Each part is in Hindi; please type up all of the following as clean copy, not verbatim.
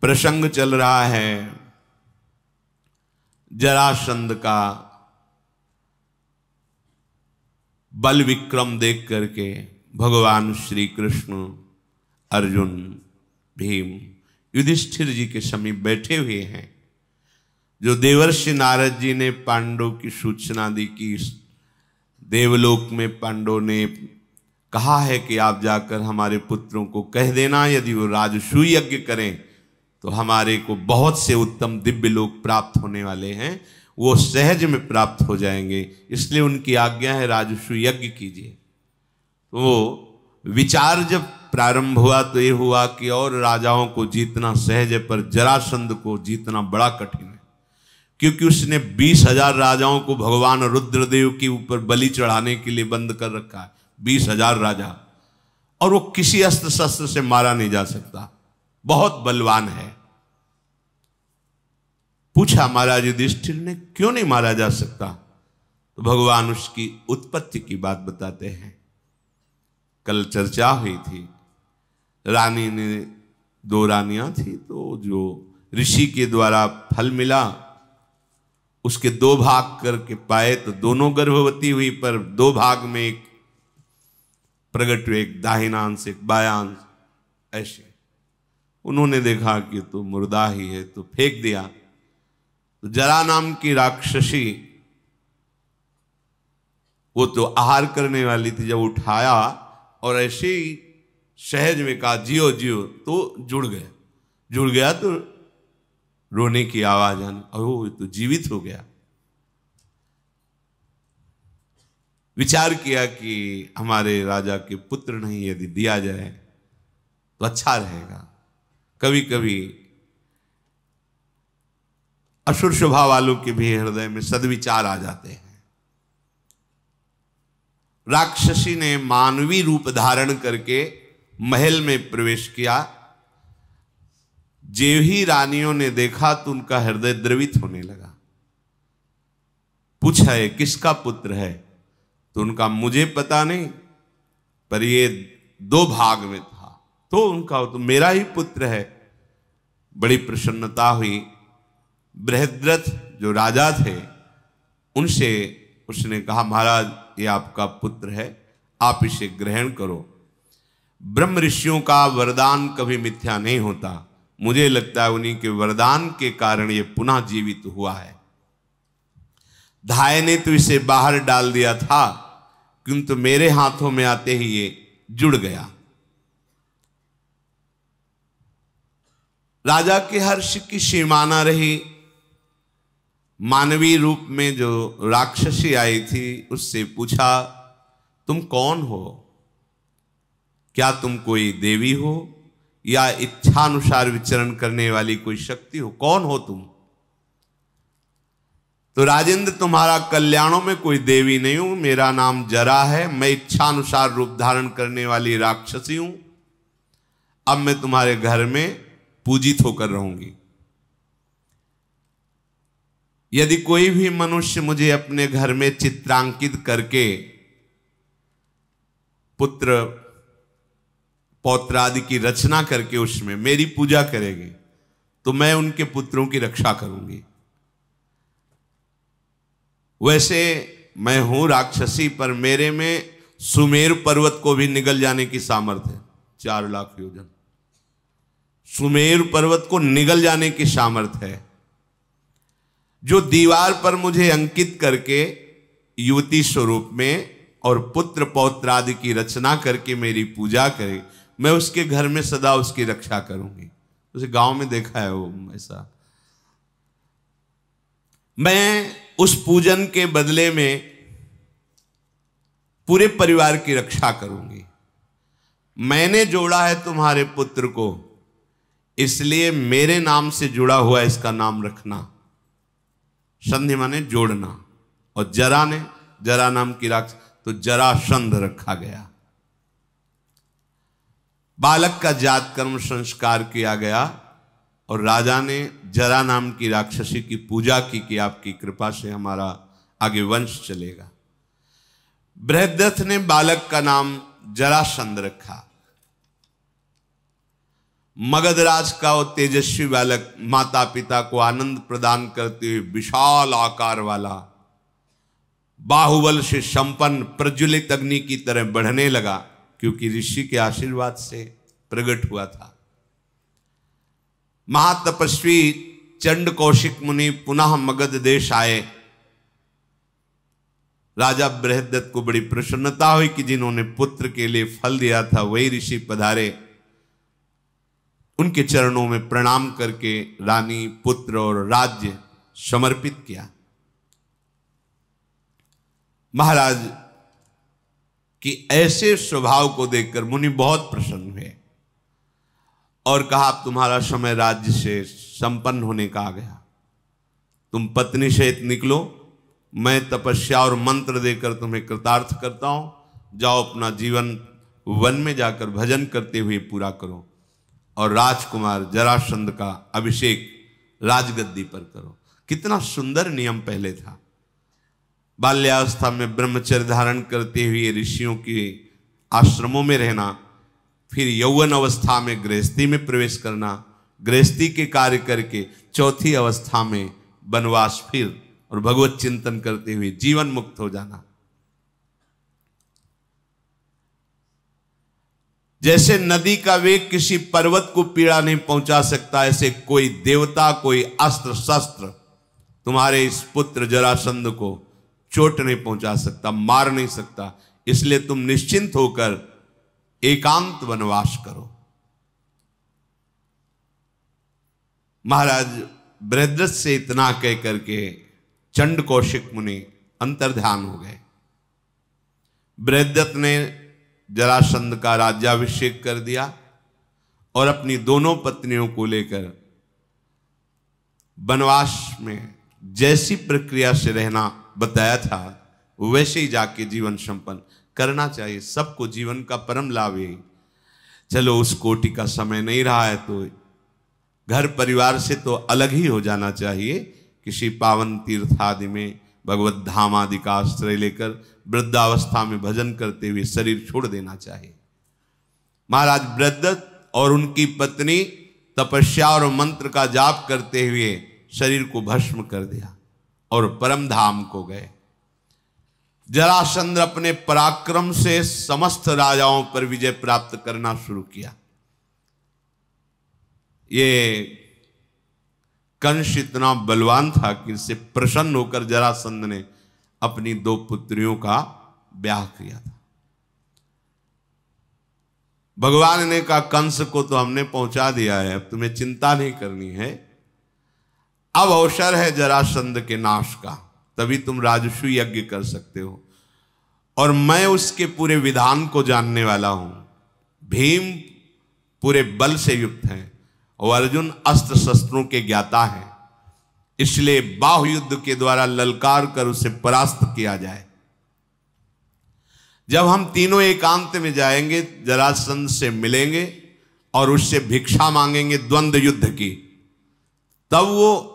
प्रसंग चल रहा है जरासंध का बल विक्रम देख करके भगवान श्री कृष्ण, अर्जुन, भीम, युधिष्ठिर जी के समीप बैठे हुए हैं। जो देवर्षि नारद जी ने पांडवों की सूचना दी कि देवलोक में पांडवों ने कहा है कि आप जाकर हमारे पुत्रों को कह देना, यदि वो राजसूय यज्ञ करें तो हमारे को बहुत से उत्तम दिव्य लोक प्राप्त होने वाले हैं, वो सहज में प्राप्त हो जाएंगे, इसलिए उनकी आज्ञा है राजसूय यज्ञ कीजिए। तो विचार जब प्रारंभ हुआ तो ये हुआ कि और राजाओं को जीतना सहज है, पर जरासंध को जीतना बड़ा कठिन है, क्योंकि उसने 20,000 राजाओं को भगवान रुद्रदेव के ऊपर बलि चढ़ाने के लिए बंद कर रखा है। 20,000 राजा, और वो किसी अस्त्र शस्त्र से मारा नहीं जा सकता, बहुत बलवान है। पूछा महाराज युधिष्ठिर ने क्यों नहीं मारा जा सकता, तो भगवान उसकी उत्पत्ति की बात बताते हैं। कल चर्चा हुई थी, रानी ने 2 रानियां थी, तो जो ऋषि के द्वारा फल मिला उसके 2 भाग करके पाए, तो दोनों गर्भवती हुई, पर 2 भाग में एक प्रगट हुए, एक दाहिनांश एक बायांश, ऐसे। उन्होंने देखा कि तो मुर्दा ही है, तो फेंक दिया। तो जरा नाम की राक्षसी, वो तो आहार करने वाली थी, जब उठाया और ऐसे ही सहज में कहा जियो जियो, तो जुड़ गया तो रोने की आवाज आनी, और तो जीवित हो गया। विचार किया कि हमारे राजा के पुत्र नहीं यदि दिया जाए तो अच्छा रहेगा। कभी कभी असुर स्वभाव वालों के भी हृदय में सद्विचार आ जाते हैं। राक्षसी ने मानवी रूप धारण करके महल में प्रवेश किया। जो ही रानियों ने देखा तो उनका हृदय द्रवित होने लगा। पूछा है किसका पुत्र है, तो उनका मुझे पता नहीं, पर ये 2 भाग में था, तो उनका तो मेरा ही पुत्र है। बड़ी प्रसन्नता हुई। बृहद्रथ जो राजा थे उनसे उसने कहा महाराज ये आपका पुत्र है, आप इसे ग्रहण करो। ब्रह्म ऋषियों का वरदान कभी मिथ्या नहीं होता, मुझे लगता है उन्हीं के वरदान के कारण ये पुनः जीवित हुआ है। धाय ने तो इसे बाहर डाल दिया था, किंतु मेरे हाथों में आते ही ये जुड़ गया। राजा के हर्ष की सीमा न रही। मानवीय रूप में जो राक्षसी आई थी उससे पूछा तुम कौन हो, क्या तुम कोई देवी हो या इच्छानुसार विचरण करने वाली कोई शक्ति हो, कौन हो तुम? तो राजेंद्र तुम्हारा कल्याणों में कोई देवी नहीं हूं, मेरा नाम जरा है, मैं इच्छानुसार रूप धारण करने वाली राक्षसी हूं। अब मैं तुम्हारे घर में पूजित होकर रहूंगी। यदि कोई भी मनुष्य मुझे अपने घर में चित्रांकित करके पुत्र पौत्र आदि की रचना करके उसमें मेरी पूजा करेगी तो मैं उनके पुत्रों की रक्षा करूंगी। वैसे मैं हूं राक्षसी, पर मेरे में सुमेर पर्वत को भी निगल जाने की सामर्थ्य है। 4 लाख योजन सुमेर पर्वत को निगल जाने की सामर्थ्य है। जो दीवार पर मुझे अंकित करके युवती स्वरूप में और पुत्र पौत्र आदि की रचना करके मेरी पूजा करे, मैं उसके घर में सदा उसकी रक्षा करूंगी। उसे गांव में देखा है वो ऐसा। मैं उस पूजन के बदले में पूरे परिवार की रक्षा करूंगी। मैंने जोड़ा है तुम्हारे पुत्र को, इसलिए मेरे नाम से जुड़ा हुआ इसका नाम रखना। संधि माने जोड़ना, और जरा ने जरा नाम की राक्षस तो जरासंध रखा गया। बालक का जात कर्म संस्कार किया गया और राजा ने जरा नाम की राक्षसी की पूजा की कि आपकी कृपा से हमारा आगे वंश चलेगा। बृहद्रथ ने बालक का नाम जरासंध रखा। मगधराज का वो तेजस्वी बालक माता पिता को आनंद प्रदान करते हुए विशाल आकार वाला, बाहुबल से संपन्न प्रज्वलित अग्नि की तरह बढ़ने लगा, क्योंकि ऋषि के आशीर्वाद से प्रकट हुआ था। महातपस्वी चंड कौशिक मुनि पुनः मगध देश आए। राजा बृहद्रथ को बड़ी प्रसन्नता हुई कि जिन्होंने पुत्र के लिए फल दिया था वही ऋषि पधारे। उनके चरणों में प्रणाम करके रानी, पुत्र और राज्य समर्पित किया। महाराज कि ऐसे स्वभाव को देखकर मुनि बहुत प्रसन्न हुए और कहा, अब तुम्हारा समय राज्य से संपन्न होने का आ गया। तुम पत्नी सहित निकलो, मैं तपस्या और मंत्र देकर तुम्हें कृतार्थ करता हूं। जाओ अपना जीवन वन में जाकर भजन करते हुए पूरा करो और राजकुमार जरासंध का अभिषेक राजगद्दी पर करो। कितना सुंदर नियम पहले था। बाल्यावस्था में ब्रह्मचर्य धारण करते हुए ऋषियों के आश्रमों में रहना, फिर यौवन अवस्था में गृहस्थी में प्रवेश करना, गृहस्थी के कार्य करके चौथी अवस्था में वनवास, फिर और भगवत चिंतन करते हुए जीवन मुक्त हो जाना। जैसे नदी का वेग किसी पर्वत को पीड़ा नहीं पहुंचा सकता, ऐसे कोई देवता, कोई अस्त्र शस्त्र तुम्हारे इस पुत्र जरासंध को चोट नहीं पहुंचा सकता, मार नहीं सकता। इसलिए तुम निश्चिंत होकर एकांत वनवास करो। महाराज बृहद्रथ से इतना कह करके चंड कौशिक मुनि अंतर्ध्यान हो गए। बृहद्रथ ने जरासंध का राज्याभिषेक कर दिया और अपनी दोनों पत्नियों को लेकर वनवास में जैसी प्रक्रिया से रहना बताया था वैसे ही जाके जीवन संपन्न करना चाहिए। सबको जीवन का परम लाभ है। चलो उस कोटि का समय नहीं रहा है तो घर परिवार से तो अलग ही हो जाना चाहिए। किसी पावन तीर्थ आदि में भगवत धाम आदि का आश्रय लेकर वृद्धावस्था में भजन करते हुए शरीर छोड़ देना चाहिए। महाराज बृहद्रथ और उनकी पत्नी तपस्या और मंत्र का जाप करते हुए शरीर को भस्म कर दिया और परम धाम को गए। जरासंध अपने पराक्रम से समस्त राजाओं पर विजय प्राप्त करना शुरू किया। ये कंस इतना बलवान था कि इससे प्रसन्न होकर जरासंध ने अपनी दो पुत्रियों का ब्याह किया था। भगवान ने कहा, कंस को तो हमने पहुंचा दिया है, अब तुम्हें चिंता नहीं करनी है। अब अवसर है जरासंध के नाश का, तभी तुम राजस्व यज्ञ कर सकते हो और मैं उसके पूरे विधान को जानने वाला हूं। भीम पूरे बल से युक्त हैं और अर्जुन अस्त्र शस्त्रों के ज्ञाता हैं, इसलिए बाहु युद्ध के द्वारा ललकार कर उसे परास्त किया जाए। जब हम तीनों एकांत में जाएंगे, जरासंध से मिलेंगे और उससे भिक्षा मांगेंगे द्वंद्व युद्ध की, तब वो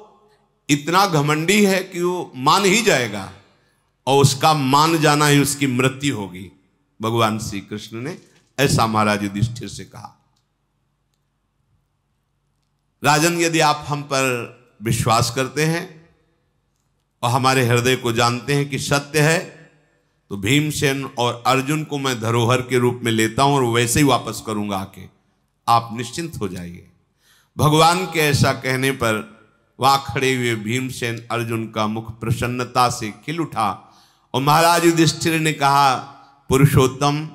इतना घमंडी है कि वो मान ही जाएगा और उसका मान जाना ही उसकी मृत्यु होगी। भगवान श्री कृष्ण ने ऐसा महाराज युधिष्ठिर से कहा। राजन, यदि आप हम पर विश्वास करते हैं और हमारे हृदय को जानते हैं कि सत्य है, तो भीमसेन और अर्जुन को मैं धरोहर के रूप में लेता हूं और वैसे ही वापस करूंगा आके, आप निश्चिंत हो जाइए। भगवान के ऐसा कहने पर वहां खड़े हुए भीमसेन अर्जुन का मुख प्रसन्नता से खिल उठा और महाराज युधिष्ठिर ने कहा, पुरुषोत्तम,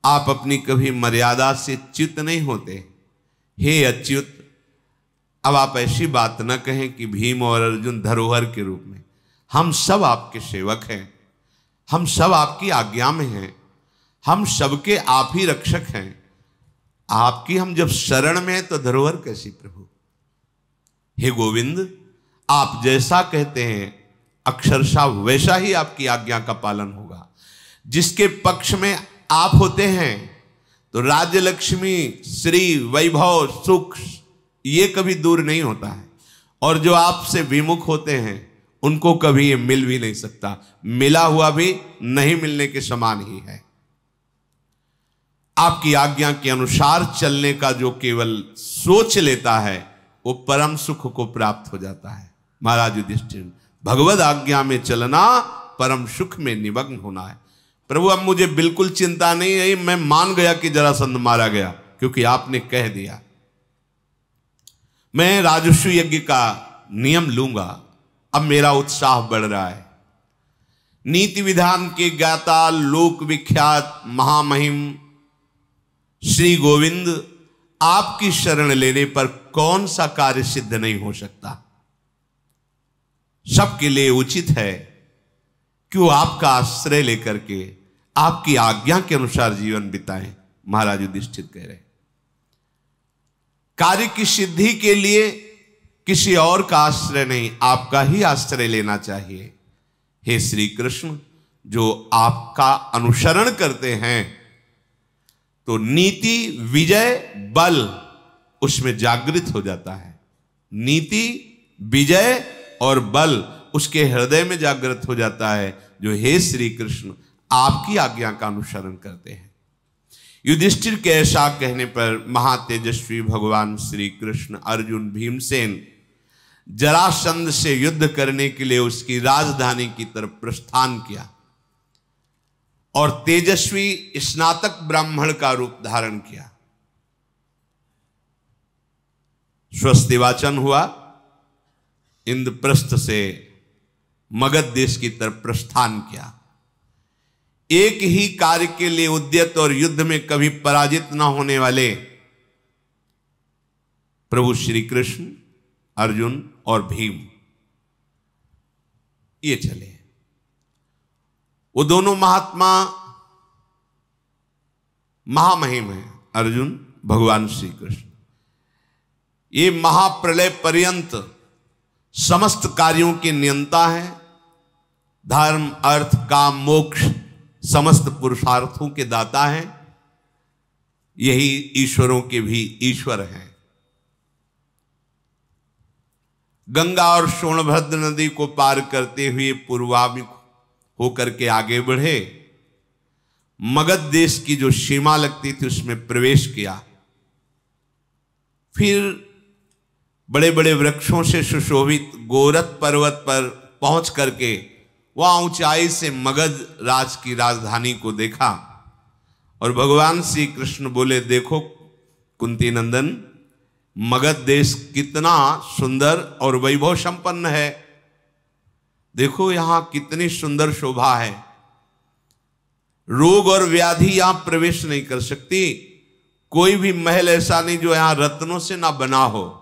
आप अपनी कभी मर्यादा से च्युत नहीं होते। हे अच्युत, अब आप ऐसी बात न कहें कि भीम और अर्जुन धरोहर के रूप में, हम सब आपके सेवक हैं, हम सब आपकी आज्ञा में हैं, हम सबके आप ही रक्षक हैं। आपकी हम जब शरण में हैं तो धरोहर कैसी प्रभु। हे गोविंद, आप जैसा कहते हैं अक्षरशः वैसा ही आपकी आज्ञा का पालन होगा। जिसके पक्ष में आप होते हैं तो राज्य लक्ष्मी, श्री, वैभव, सुख ये कभी दूर नहीं होता है, और जो आपसे विमुख होते हैं उनको कभी ये मिल भी नहीं सकता, मिला हुआ भी नहीं मिलने के समान ही है। आपकी आज्ञा के अनुसार चलने का जो केवल सोच लेता है वो परम सुख को प्राप्त हो जाता है। महाराज युधिष्ठिर, भगवद आज्ञा में चलना परम सुख में निमग्न होना है। प्रभु अब मुझे बिल्कुल चिंता नहीं है, मैं मान गया कि जरासंध मारा गया क्योंकि आपने कह दिया। मैं राजस्व यज्ञ का नियम लूंगा। अब मेरा उत्साह बढ़ रहा है। नीति विधान के ज्ञाता, लोक विख्यात महामहिम श्री गोविंद, आपकी शरण लेने पर कौन सा कार्य सिद्ध नहीं हो सकता। सबके लिए उचित है कि वो आपका आश्रय लेकर के आपकी आज्ञा के अनुसार जीवन बिताएं। महाराज युधिष्ठिर कह रहे, कार्य की सिद्धि के लिए किसी और का आश्रय नहीं, आपका ही आश्रय लेना चाहिए। हे श्री कृष्ण, जो आपका अनुसरण करते हैं तो नीति, विजय, बल उसमें जागृत हो जाता है। नीति, विजय और बल उसके हृदय में जागृत हो जाता है, जो हे श्री कृष्ण आपकी आज्ञा का अनुसरण करते हैं। युधिष्ठिर के ऐसा कहने पर महातेजस्वी भगवान श्री कृष्ण अर्जुन भीमसेन जरासंध से युद्ध करने के लिए उसकी राजधानी की तरफ प्रस्थान किया और तेजस्वी स्नातक ब्राह्मण का रूप धारण किया। स्वस्ति वाचन हुआ, इंद्रप्रस्थ से मगध देश की तरफ प्रस्थान किया। एक ही कार्य के लिए उद्यत और युद्ध में कभी पराजित न होने वाले प्रभु श्री कृष्ण, अर्जुन और भीम ये चले। वो दोनों महात्मा महामहिम हैं। अर्जुन भगवान श्री कृष्ण ये महाप्रलय पर्यंत समस्त कार्यों के नियंता हैं। धर्म, अर्थ, काम, मोक्ष समस्त पुरुषार्थों के दाता हैं। यही ईश्वरों के भी ईश्वर हैं। गंगा और सोनभद्र नदी को पार करते हुए पूर्वाभिमुख होकर के आगे बढ़े। मगध देश की जो सीमा लगती थी उसमें प्रवेश किया। फिर बड़े बड़े वृक्षों से सुशोभित गोरख पर्वत पर पहुंच करके वहां ऊंचाई से मगध राज की राजधानी को देखा और भगवान श्री कृष्ण बोले, देखो कुंती नंदन, मगध देश कितना सुंदर और वैभव संपन्न है। देखो यहां कितनी सुंदर शोभा है। रोग और व्याधि यहां प्रवेश नहीं कर सकती। कोई भी महल ऐसा नहीं जो यहां रत्नों से ना बना हो।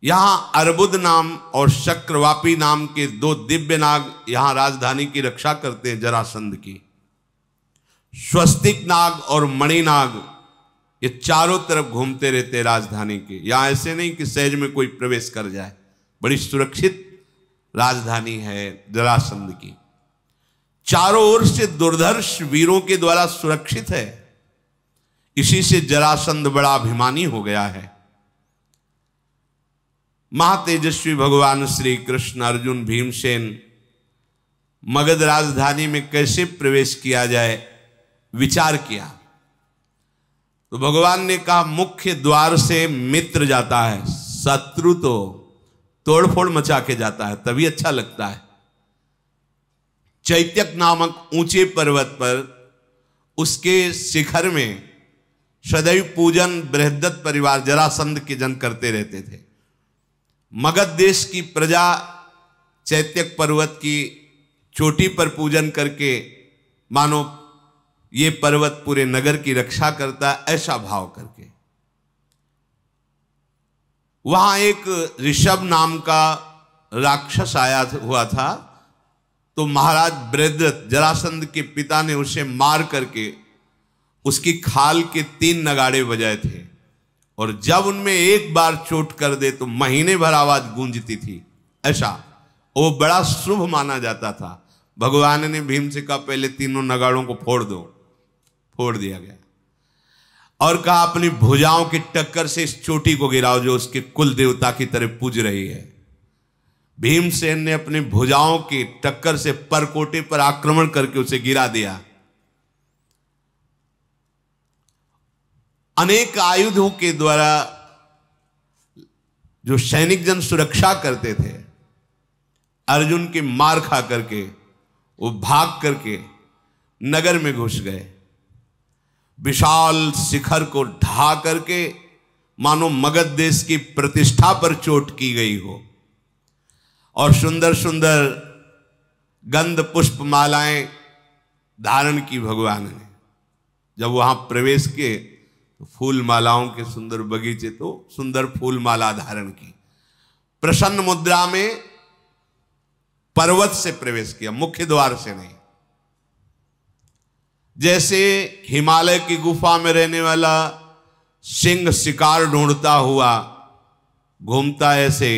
यहां अर्बुद नाम और चक्रवापी नाम के दो दिव्य नाग यहां राजधानी की रक्षा करते हैं जरासंध की। स्वस्तिक नाग और मणिनाग ये चारों तरफ घूमते रहते राजधानी के। यहां ऐसे नहीं कि सहज में कोई प्रवेश कर जाए। बड़ी सुरक्षित राजधानी है जरासंध की। चारों ओर से दुर्धर्ष वीरों के द्वारा सुरक्षित है। इसी से जरासंध बड़ा अभिमानी हो गया है। महातेजस्वी भगवान श्री कृष्ण अर्जुन भीमसेन मगध राजधानी में कैसे प्रवेश किया जाए विचार किया तो भगवान ने कहा, मुख्य द्वार से मित्र जाता है, शत्रु तो तोड़फोड़ मचा के जाता है, तभी अच्छा लगता है। चैत्यक नामक ऊंचे पर्वत पर उसके शिखर में सदैव पूजन बृहद्रथ परिवार जरासंध के जन करते रहते थे। मगध देश की प्रजा चैत्यक पर्वत की चोटी पर पूजन करके मानो ये पर्वत पूरे नगर की रक्षा करता है, ऐसा भाव करके। वहां एक ऋषभ नाम का राक्षस आया हुआ था, तो महाराज बृहद्रथ जरासंध के पिता ने उसे मार करके उसकी खाल के 3 नगाड़े बजाए थे और जब उनमें एक बार चोट कर दे तो महीने भर आवाज गूंजती थी। ऐसा वो बड़ा शुभ माना जाता था। भगवान ने भीम से कहा, पहले 3 नगाड़ों को फोड़ दो। फोड़ दिया गया और कहा, अपनी भुजाओं की टक्कर से इस चोटी को गिराओ जो उसके कुल देवता की तरह पूज रही है। भीमसेन ने अपनी भुजाओं की टक्कर से परकोटे पर आक्रमण करके उसे गिरा दिया। अनेक आयुधों के द्वारा जो सैनिक जन सुरक्षा करते थे, अर्जुन के मार खा करके वो भाग करके नगर में घुस गए। विशाल शिखर को ढा करके मानो मगध देश की प्रतिष्ठा पर चोट की गई हो, और सुंदर सुंदर गंध पुष्प मालाएं धारण की भगवान ने। जब वहां प्रवेश किए तो फूल मालाओं के सुंदर बगीचे, तो सुंदर फूल माला धारण की, प्रसन्न मुद्रा में पर्वत से प्रवेश किया, मुख्य द्वार से नहीं। जैसे हिमालय की गुफा में रहने वाला सिंह शिकार ढूंढता हुआ घूमता, ऐसे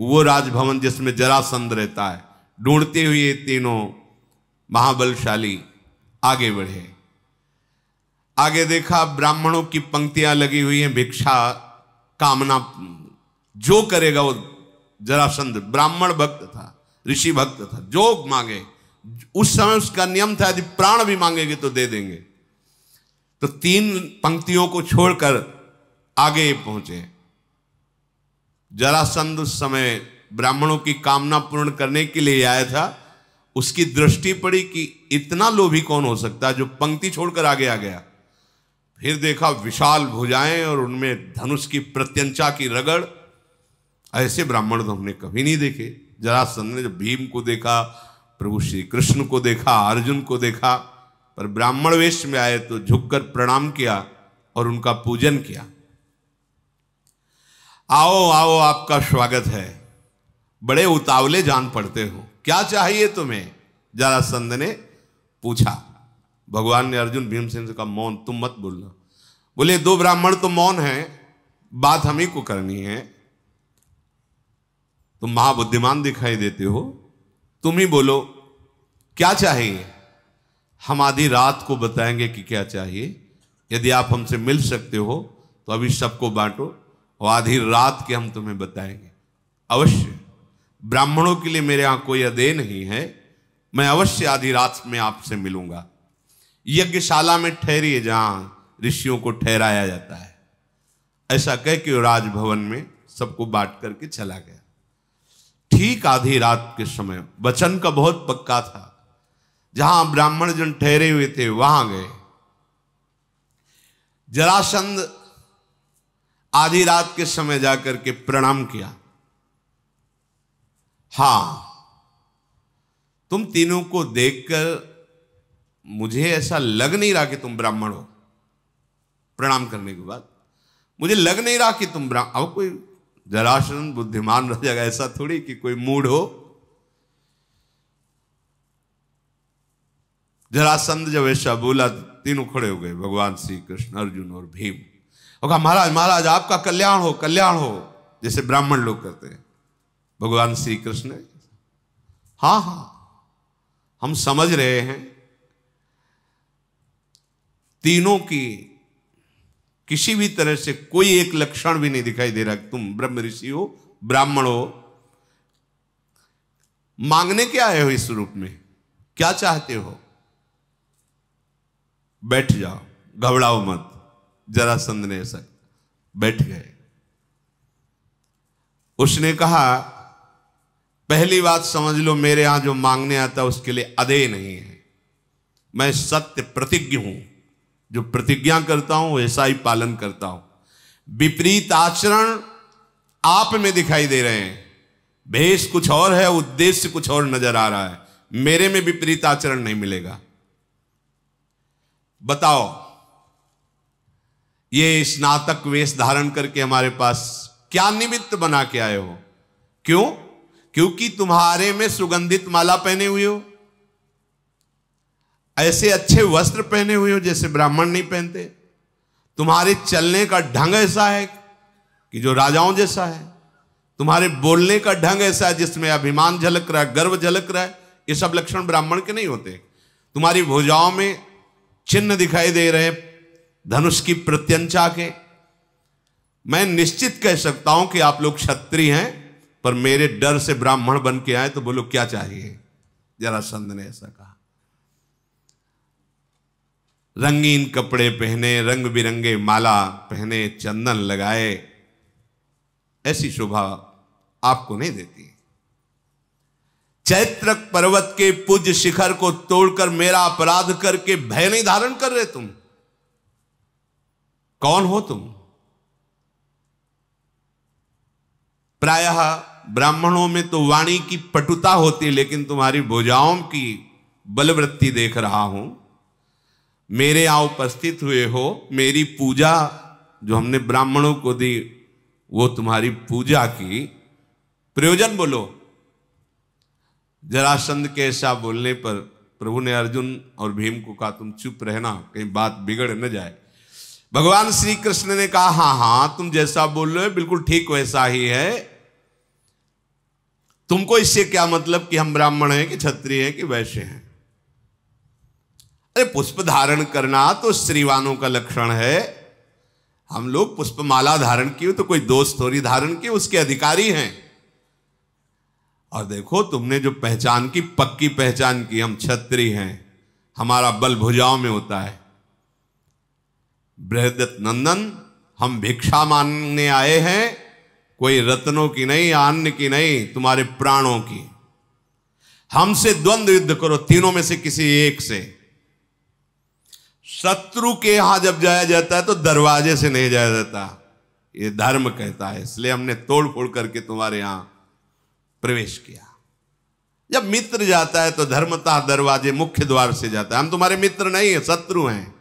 वो राजभवन जिसमें जरासंध रहता है, ढूंढते हुए तीनों महाबलशाली आगे बढ़े। आगे देखा ब्राह्मणों की पंक्तियां लगी हुई हैं, भिक्षा कामना जो करेगा वो। जरासंध ब्राह्मण भक्त था, ऋषि भक्त था, जो मांगे, उस समय उसका नियम था यदि प्राण भी मांगेंगे तो दे देंगे। तो 3 पंक्तियों को छोड़कर आगे पहुंचे। जरासंध उस समय ब्राह्मणों की कामना पूर्ण करने के लिए आया था। उसकी दृष्टि पड़ी कि इतना लोभी कौन हो सकता है जो पंक्ति छोड़कर आगे आ गया। फिर देखा विशाल भुजाएं और उनमें धनुष की प्रत्यंचा की रगड़। ऐसे ब्राह्मण तो हमने कभी नहीं देखे। जरासंध ने जब भीम को देखा, प्रभु श्री कृष्ण को देखा, अर्जुन को देखा, पर ब्राह्मण वेश में आए तो झुककर प्रणाम किया और उनका पूजन किया। आओ आओ, आपका स्वागत है, बड़े उतावले जान पड़ते हो, क्या चाहिए तुम्हें? जरासंध ने पूछा। भगवान ने अर्जुन भीमसेन से कहा, मौन, तुम मत बोलना। बोले 2 ब्राह्मण तो मौन हैं, बात हम ही को करनी है। तुम महाबुद्धिमान दिखाई देते हो, तुम ही बोलो क्या चाहिए। हम आधी रात को बताएंगे कि क्या चाहिए। यदि आप हमसे मिल सकते हो तो अभी सबको बांटो, और आधी रात के हम तुम्हें बताएंगे। अवश्य, ब्राह्मणों के लिए मेरे यहां कोई अदेय नहीं है, मैं अवश्य आधी रात में आपसे मिलूंगा। यज्ञशाला में ठहरिए जहां ऋषियों को ठहराया जाता है। ऐसा कह के राजभवन में सबको बांट करके चला गया। ठीक आधी रात के समय, वचन का बहुत पक्का था, जहां ब्राह्मण जन ठहरे हुए थे वहां गए। जरासंध आधी रात के समय जाकर के प्रणाम किया। हां, तुम तीनों को देखकर मुझे ऐसा लग नहीं रहा कि तुम ब्राह्मण हो। प्रणाम करने के बाद मुझे लग नहीं रहा कि तुम ब्राह्मण। अब कोई जरासंध बुद्धिमान रह जाएगा, ऐसा थोड़ी कि कोई मूढ़ हो। जरासंध जब ऐसा बोला, तीनों खड़े हो गए, भगवान श्री कृष्ण, अर्जुन और भीम। और कहा, महाराज महाराज, आपका कल्याण हो, कल्याण हो, जैसे ब्राह्मण लोग करते हैं। भगवान श्री कृष्ण ने, हाँ हाँ, हम समझ रहे हैं। तीनों की किसी भी तरह से कोई एक लक्षण भी नहीं दिखाई दे रहा कि तुम ब्रह्म ऋषि हो, ब्राह्मण हो। मांगने क्या आए हो इस रूप में, क्या चाहते हो? बैठ जाओ, घबराओ मत। जरासंध ने ऐसा, बैठ गए। उसने कहा, पहली बात समझ लो, मेरे यहां जो मांगने आता है उसके लिए अदेय नहीं है। मैं सत्य प्रतिज्ञ हूं, जो प्रतिज्ञा करता हूं वैसा ही पालन करता हूं। विपरीत आचरण आप में दिखाई दे रहे हैं, भेष कुछ और है, उद्देश्य कुछ और नजर आ रहा है। मेरे में विपरीत आचरण नहीं मिलेगा। बताओ, ये स्नातक वेश धारण करके हमारे पास क्या निमित्त बना के आए हो? क्यों? क्योंकि तुम्हारे में सुगंधित माला पहने हुए हो, ऐसे अच्छे वस्त्र पहने हुए हो जैसे ब्राह्मण नहीं पहनते। तुम्हारे चलने का ढंग ऐसा है कि जो राजाओं जैसा है। तुम्हारे बोलने का ढंग ऐसा है जिसमें अभिमान झलक रहा है, गर्व झलक रहा है। ये सब लक्षण ब्राह्मण के नहीं होते। तुम्हारी भुजाओं में चिन्ह दिखाई दे रहे धनुष की प्रत्यंचा के। मैं निश्चित कह सकता हूं कि आप लोग क्षत्रिय हैं, पर मेरे डर से ब्राह्मण बन के आए, तो बोलो क्या चाहिए? जरासंध ने ऐसा कहा। रंगीन कपड़े पहने, रंग बिरंगे माला पहने, चंदन लगाए, ऐसी शोभा आपको नहीं देती। चैत्रक पर्वत के पूज्य शिखर को तोड़कर मेरा अपराध करके भय नहीं धारण कर रहे तुम? कौन हो तुम? प्रायः ब्राह्मणों में तो वाणी की पटुता होती है, लेकिन तुम्हारी भुजाओं की बलवृत्ति देख रहा हूं। मेरे यहां उपस्थित हुए हो, मेरी पूजा जो हमने ब्राह्मणों को दी, वो तुम्हारी पूजा की प्रयोजन बोलो। जरासंध के ऐसा बोलने पर प्रभु ने अर्जुन और भीम को कहा, तुम चुप रहना, कहीं बात बिगड़ न जाए। भगवान श्री कृष्ण ने कहा, हां हां, तुम जैसा बोल रहे हो बिल्कुल ठीक वैसा ही है। तुमको इससे क्या मतलब कि हम ब्राह्मण हैं कि क्षत्रिय हैं कि वैश्य हैं? अरे पुष्प धारण करना तो श्रीवानों का लक्षण है। हम लोग पुष्पमाला धारण की तो कोई दोष थोड़ी धारण की, उसके अधिकारी हैं। और देखो तुमने जो पहचान की, पक्की पहचान की, हम क्षत्रिय हैं, हमारा बल भुजाओं में होता है। बृहदत्त नंदन, हम भिक्षा मांगने आए हैं, कोई रत्नों की नहीं, अन्न की नहीं, तुम्हारे प्राणों की। हमसे द्वंद्व युद्ध करो, तीनों में से किसी एक से। शत्रु के यहां जब जाया जाता है तो दरवाजे से नहीं जाया जाता, ये धर्म कहता है। इसलिए हमने तोड़ फोड़ करके तुम्हारे यहां प्रवेश किया। जब मित्र जाता है तो धर्मतः दरवाजे मुख्य द्वार से जाता है। हम तुम्हारे मित्र नहीं है, शत्रु हैं।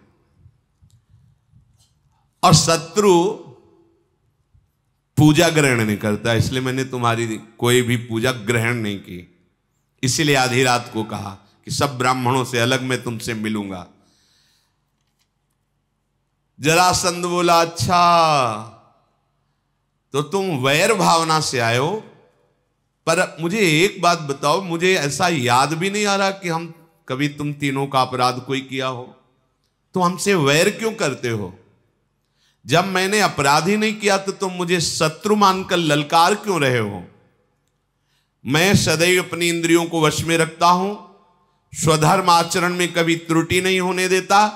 और शत्रु पूजा ग्रहण नहीं करता, इसलिए मैंने तुम्हारी कोई भी पूजा ग्रहण नहीं की। इसीलिए आधी रात को कहा कि सब ब्राह्मणों से अलग मैं तुमसे मिलूंगा। जरासंध बोला, अच्छा तो तुम वैर भावना से आए हो। पर मुझे एक बात बताओ, मुझे ऐसा याद भी नहीं आ रहा कि हम कभी तुम तीनों का अपराध कोई किया हो, तो हमसे वैर क्यों करते हो? जब मैंने अपराध ही नहीं किया तो तुम मुझे शत्रु मानकर ललकार क्यों रहे हो? मैं सदैव अपनी इंद्रियों को वश में रखता हूं, स्वधर्म आचरण में कभी त्रुटि नहीं होने देता,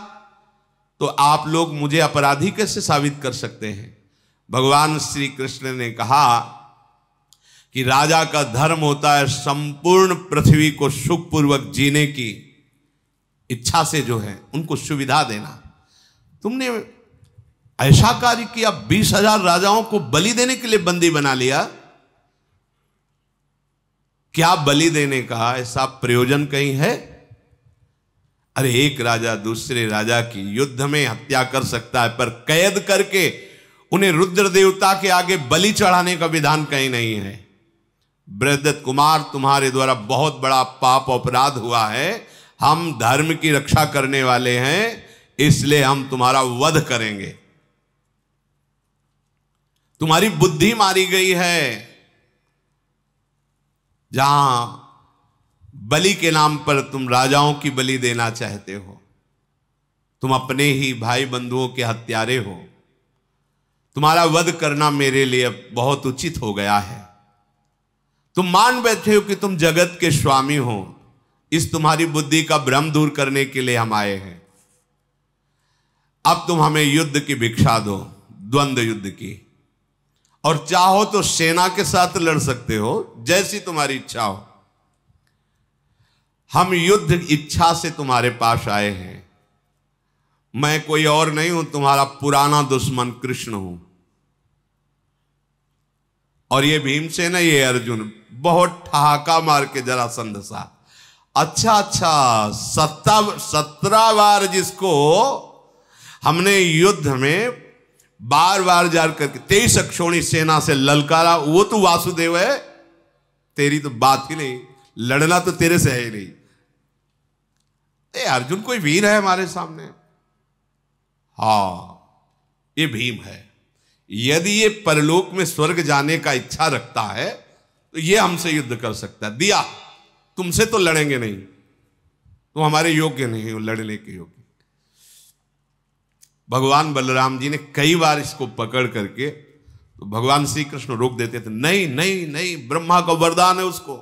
तो आप लोग मुझे अपराधी कैसे साबित कर सकते हैं? भगवान श्री कृष्ण ने कहा कि राजा का धर्म होता है संपूर्ण पृथ्वी को सुखपूर्वक जीने की इच्छा से जो है उनको सुविधा देना। तुमने ऐसा कार्य किया, 20,000 राजाओं को बलि देने के लिए बंदी बना लिया। क्या बलि देने का ऐसा प्रयोजन कहीं है? अरे एक राजा दूसरे राजा की युद्ध में हत्या कर सकता है, पर कैद करके उन्हें रुद्र देवता के आगे बलि चढ़ाने का विधान कहीं नहीं है। बृहदत्त कुमार, तुम्हारे द्वारा बहुत बड़ा पाप अपराध हुआ है। हम धर्म की रक्षा करने वाले हैं, इसलिए हम तुम्हारा वध करेंगे। तुम्हारी बुद्धि मारी गई है। जहां बलि के नाम पर तुम राजाओं की बलि देना चाहते हो, तुम अपने ही भाई बंधुओं के हत्यारे हो। तुम्हारा वध करना मेरे लिए बहुत उचित हो गया है। तुम मान बैठे हो कि तुम जगत के स्वामी हो। इस तुम्हारी बुद्धि का भ्रम दूर करने के लिए हम आए हैं। अब तुम हमें युद्ध की भिक्षा दो, द्वंद्व युद्ध की, और चाहो तो सेना के साथ लड़ सकते हो, जैसी तुम्हारी इच्छा हो। हम युद्ध इच्छा से तुम्हारे पास आए हैं। मैं कोई और नहीं हूं, तुम्हारा पुराना दुश्मन कृष्ण हूं। और ये भीमसेन है, ये अर्जुन। बहुत ठहाका मार के जरासंध सा, अच्छा 17 बार जिसको हमने युद्ध में बार बार जार करके 23 अक्षौणी सेना से ललकारा, वो तो वासुदेव है। तेरी तो बात ही नहीं, लड़ना तो तेरे से है ही नहीं। अर्जुन कोई वीर है हमारे सामने? हाँ, ये भीम है। यदि ये परलोक में स्वर्ग जाने का इच्छा रखता है तो ये हमसे युद्ध कर सकता है। दिया, तुमसे तो लड़ेंगे नहीं, तुम हमारे योग्य नहीं हो लड़ने के योग्य। भगवान बलराम जी ने कई बार इसको पकड़ करके, तो भगवान श्री कृष्ण रोक देते थे, नहीं नहीं नहीं, ब्रह्मा का वरदान है उसको,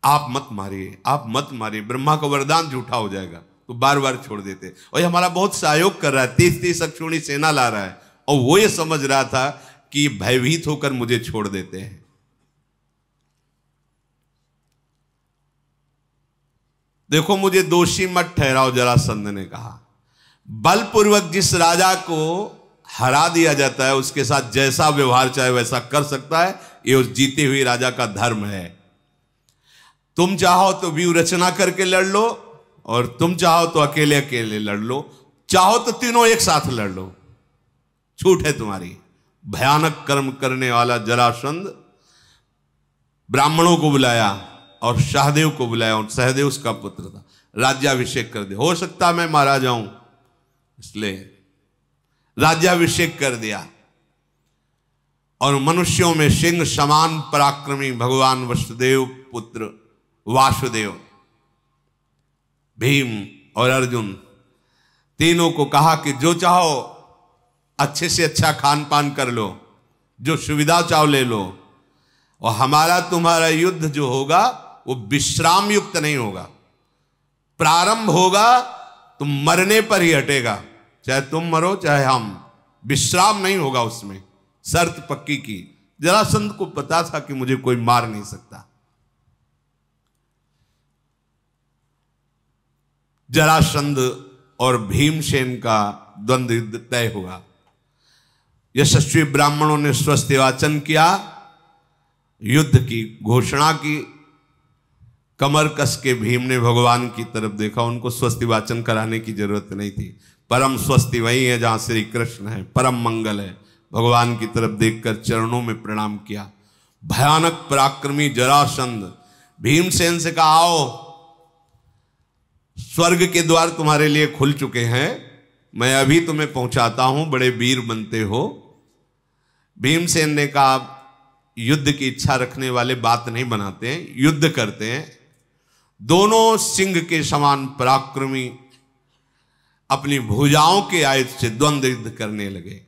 आप मत मारिए, आप मत मारिए, ब्रह्मा का वरदान झूठा हो जाएगा। तो बार बार छोड़ देते। और ये हमारा बहुत सहयोग कर रहा है, 30-30 अक्षौणी सेना ला रहा है, और वो ये समझ रहा था कि भयभीत होकर मुझे छोड़ देते हैं। देखो, मुझे दोषी मत ठहराओ, जरासंध ने कहा। बलपूर्वक जिस राजा को हरा दिया जाता है उसके साथ जैसा व्यवहार चाहे वैसा कर सकता है, ये उस जीते हुए राजा का धर्म है। तुम चाहो तो व्यूह रचना करके लड़ लो, और तुम चाहो तो अकेले अकेले लड़ लो, चाहो तो तीनों एक साथ लड़ लो, छूट है तुम्हारी। भयानक कर्म करने वाला जरासंध ब्राह्मणों को बुलाया और सहदेव को बुलाया, और सहदेव उसका पुत्र था, राज्याभिषेक कर दिया। हो सकता मैं मारा जाऊं, इसलिए राज्याभिषेक कर दिया। और मनुष्यों में सिंह समान पराक्रमी भगवान वसुदेव पुत्र वासुदेव, भीम और अर्जुन तीनों को कहा कि जो चाहो अच्छे से अच्छा खान पान कर लो, जो सुविधा चाहो ले लो, और हमारा तुम्हारा युद्ध जो होगा वो विश्राम युक्त नहीं होगा। प्रारंभ होगा तो मरने पर ही हटेगा, चाहे तुम मरो चाहे हम, विश्राम नहीं होगा उसमें, शर्त पक्की की। जरासंध को पता था कि मुझे कोई मार नहीं सकता। जरासंध और भीमसेन का द्वंद्व युद्ध तय हुआ। यशस्वी ब्राह्मणों ने स्वस्ति वाचन किया, युद्ध की घोषणा की। कमर कस के भीम ने भगवान की तरफ देखा, उनको स्वस्ति वाचन कराने की जरूरत नहीं थी। परम स्वस्ति वही है जहां श्री कृष्ण है, परम मंगल है। भगवान की तरफ देखकर चरणों में प्रणाम किया। भयानक पराक्रमी जरासंध भीमसेन से कहा, आओ, स्वर्ग के द्वार तुम्हारे लिए खुल चुके हैं, मैं अभी तुम्हें पहुंचाता हूं, बड़े वीर बनते हो। भीमसेन ने कहा, युद्ध की इच्छा रखने वाले बात नहीं बनाते हैं, युद्ध करते हैं। दोनों सिंह के समान पराक्रमी अपनी भुजाओं के आयुध से द्वंद्व युद्ध करने लगे।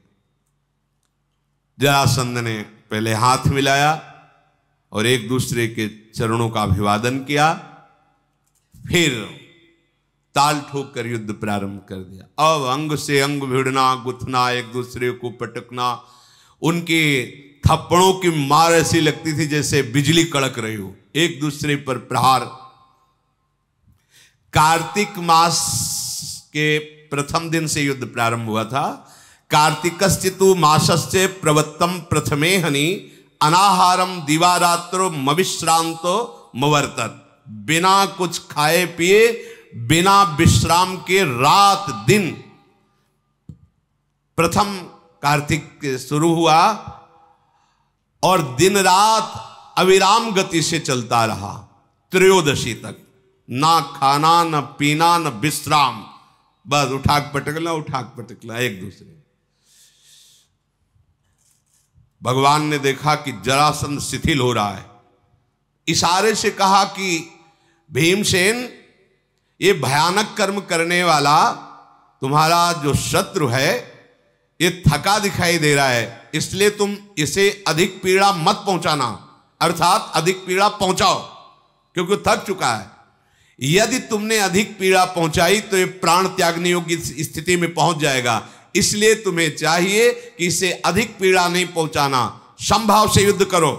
जरासंध ने पहले हाथ मिलाया और एक दूसरे के चरणों का अभिवादन किया, फिर ताल ठोक कर युद्ध प्रारंभ कर दिया। अब अंग से अंग भिड़ना, गुथना, एक दूसरे को पटकना, उनके थप्पड़ों की मार ऐसी लगती थी जैसे बिजली कड़क रही हो, एक दूसरे पर प्रहार। कार्तिक मास के प्रथम दिन से युद्ध प्रारंभ हुआ था। कार्तिकश्चितु मासस्य प्रवत्तम प्रथमे हनि अनाहारम दिवारात्रो मविश्रांतो मवर्तत। बिना कुछ खाए पिए, बिना विश्राम के रात दिन प्रथम कार्तिक शुरू हुआ और दिन रात अविराम गति से चलता रहा त्रयोदशी तक। ना खाना, न पीना, न विश्राम, बस उठाक पटकला एक दूसरे। भगवान ने देखा कि जरासंध शिथिल हो रहा है, इशारे से कहा कि भीमसेन, ये भयानक कर्म करने वाला तुम्हारा जो शत्रु है ये थका दिखाई दे रहा है, इसलिए तुम इसे अधिक पीड़ा मत पहुंचाना, अर्थात अधिक पीड़ा पहुंचाओ, क्योंकि थक चुका है। यदि तुमने अधिक पीड़ा पहुंचाई तो ये प्राण त्यागने योग्य स्थिति में पहुंच जाएगा, इसलिए तुम्हें चाहिए कि इसे अधिक पीड़ा नहीं पहुंचाना, समभाव से युद्ध करो,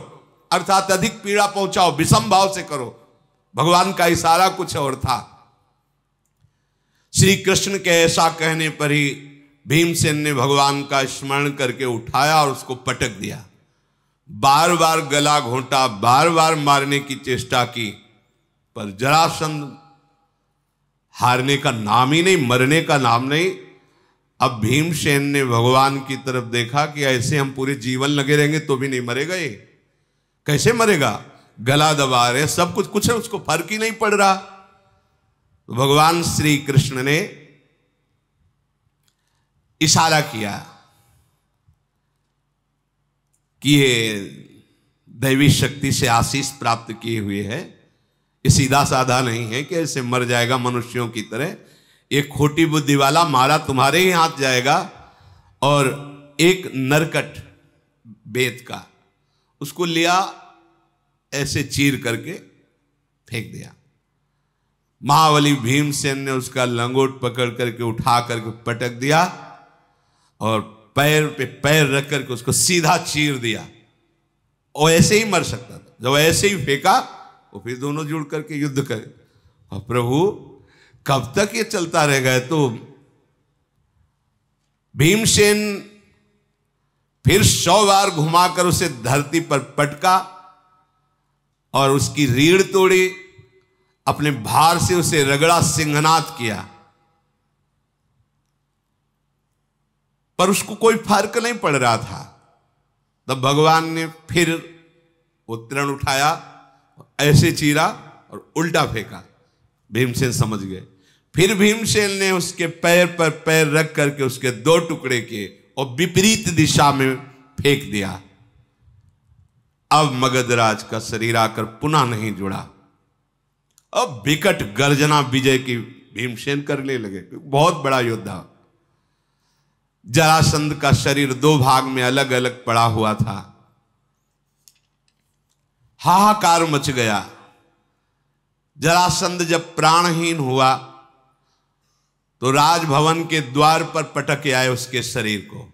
अर्थात अधिक पीड़ा पहुंचाओ, विषम भाव से करो। भगवान का इशारा कुछ और था। श्री कृष्ण के ऐसा कहने पर ही भीमसेन ने भगवान का स्मरण करके उठाया और उसको पटक दिया। बार बार गला घोंटा, बार बार मारने की चेष्टा की, पर जरासंध हारने का नाम ही नहीं, मरने का नाम नहीं। अब भीमसेन ने भगवान की तरफ देखा कि ऐसे हम पूरे जीवन लगे रहेंगे तो भी नहीं मरेगा, ये कैसे मरेगा? गला दबा रहे, सब कुछ है, उसको फर्क ही नहीं पड़ रहा। तो भगवान श्री कृष्ण ने इशारा किया कि ये दैवी शक्ति से आशीष प्राप्त किए हुए है, ये सीधा साधा नहीं है कि ऐसे मर जाएगा मनुष्यों की तरह। एक खोटी बुद्धि वाला मारा तुम्हारे ही हाथ जाएगा। और एक नरकट बेत का उसको लिया, ऐसे चीर करके फेंक दिया। महाबली भीमसेन ने उसका लंगोट पकड़ करके उठा करके पटक दिया और पैर पे पैर रख करके उसको सीधा चीर दिया। वो ऐसे ही मर सकता था, जब ऐसे ही फेंका वो फिर दोनों जुड़ करके युद्ध करे। और प्रभु कब तक ये चलता रहेगा? तो भीमसेन फिर 100 बार घुमाकर उसे धरती पर पटका और उसकी रीढ़ तोड़ी, अपने भार से उसे रगड़ा, सिंहनाद किया, पर उसको कोई फर्क नहीं पड़ रहा था। तब भगवान ने फिर वो तृण उठाया, ऐसे चीरा और उल्टा फेंका। भीमसेन समझ गए। फिर भीमसेन ने उसके पैर पर पैर रख करके उसके 2 टुकड़े किए और विपरीत दिशा में फेंक दिया। अब मगधराज का शरीर आकर पुनः नहीं जुड़ा। अब विकट गर्जना विजय की भीमसेन करने लगे। बहुत बड़ा योद्धा। जरासंध का शरीर 2 भाग में अलग अलग पड़ा हुआ था। हाहाकार मच गया। जरासंध जब प्राणहीन हुआ तो राजभवन के द्वार पर पटक आए उसके शरीर को।